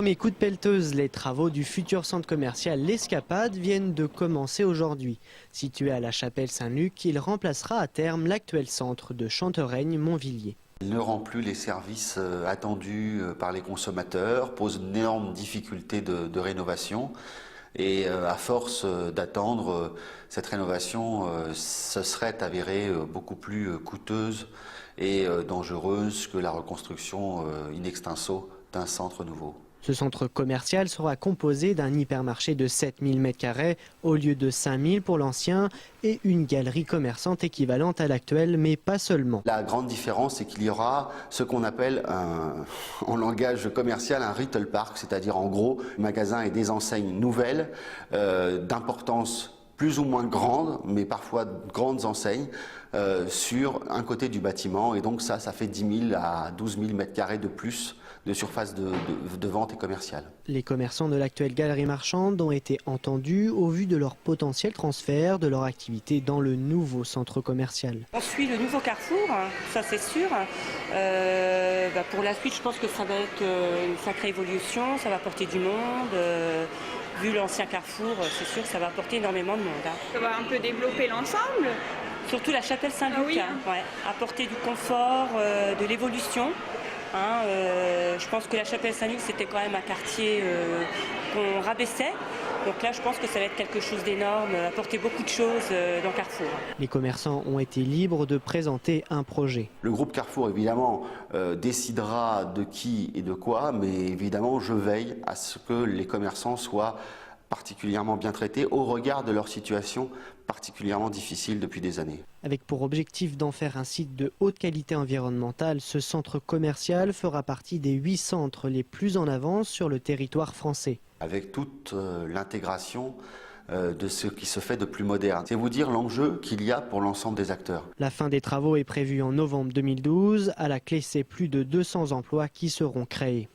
Mes coups de pelleteuse, les travaux du futur centre commercial L'Escapade viennent de commencer aujourd'hui. Situé à la chapelle Saint-Luc, il remplacera à terme l'actuel centre de Chantereigne-Montvilliers. Il ne rend plus les services attendus par les consommateurs, pose d'énormes difficultés de rénovation. Et à force d'attendre cette rénovation, ce serait avéré beaucoup plus coûteuse et dangereuse que la reconstruction in extenso d'un centre nouveau. Ce centre commercial sera composé d'un hypermarché de 7000 m² au lieu de 5000 pour l'ancien et une galerie commerçante équivalente à l'actuelle, mais pas seulement. La grande différence, c'est qu'il y aura ce qu'on appelle en langage commercial un retail park, c'est-à-dire en gros magasins et des enseignes nouvelles d'importance plus ou moins grande, mais parfois grandes enseignes, sur un côté du bâtiment. Et donc ça fait 10 000 à 12 000 m² de plus de surface de vente et commerciale. Les commerçants de l'actuelle galerie marchande ont été entendus au vu de leur potentiel transfert de leur activité dans le nouveau centre commercial. On suit le nouveau Carrefour, ça c'est sûr. Pour la suite, je pense que ça va être une sacrée évolution, ça va apporter du monde. Vu l'ancien Carrefour, c'est sûr que ça va apporter énormément de monde. Ça va un peu développer l'ensemble. Surtout la chapelle Saint-Luc, Ah oui. apporter du confort, de l'évolution. Je pense que la chapelle Saint-Luc, c'était quand même un quartier qu'on rabaissait. Donc là, je pense que ça va être quelque chose d'énorme, apporter beaucoup de choses dans Carrefour. Les commerçants ont été libres de présenter un projet. Le groupe Carrefour, évidemment, décidera de qui et de quoi, mais évidemment, je veille à ce que les commerçants soient particulièrement bien traités au regard de leur situation particulièrement difficile depuis des années. Avec pour objectif d'en faire un site de haute qualité environnementale, ce centre commercial fera partie des 8 centres les plus en avance sur le territoire français. Avec toute l'intégration de ce qui se fait de plus moderne. C'est vous dire l'enjeu qu'il y a pour l'ensemble des acteurs. La fin des travaux est prévue en novembre 2012. À la clé, c'est plus de 200 emplois qui seront créés.